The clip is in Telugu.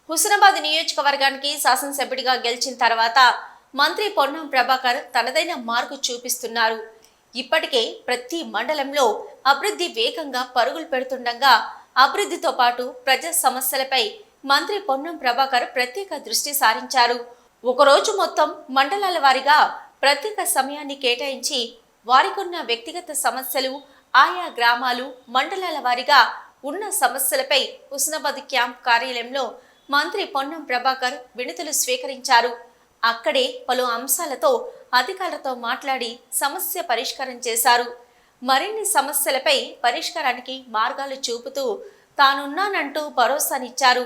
హుస్నాబాద్ నియోజకవర్గానికి శాసనసభ్యుడిగా గెలిచిన తర్వాత మంత్రి పొన్నం ప్రభాకర్ తనదైన మార్కు చూపిస్తున్నారు. ఇప్పటికే ప్రతి మండలంలో అభివృద్ధి వేగంగా పరుగులు పెడుతుండగా అభివృద్ధితో పాటు ప్రజా సమస్యలపై మంత్రి పొన్నం ప్రభాకర్ ప్రత్యేక దృష్టి సారించారు. ఒకరోజు మొత్తం మండలాల వారీగా ప్రత్యేక సమయాన్ని కేటాయించి వారికున్న వ్యక్తిగత సమస్యలు, ఆయా గ్రామాలు, మండలాల వారీగా ఉన్న సమస్యలపై హుస్నాబాద్ క్యాంప్ కార్యాలయంలో మంత్రి పొన్నం ప్రభాకర్ వినతులు స్వీకరించారు. అక్కడే పలు అంశాలతో అధికారులతో మాట్లాడి సమస్య పరిష్కారం చేశారు. మరిన్ని సమస్యలపై పరిష్కారానికి మార్గాలు చూపుతూ తానున్నానంటూ భరోసానిచ్చారు.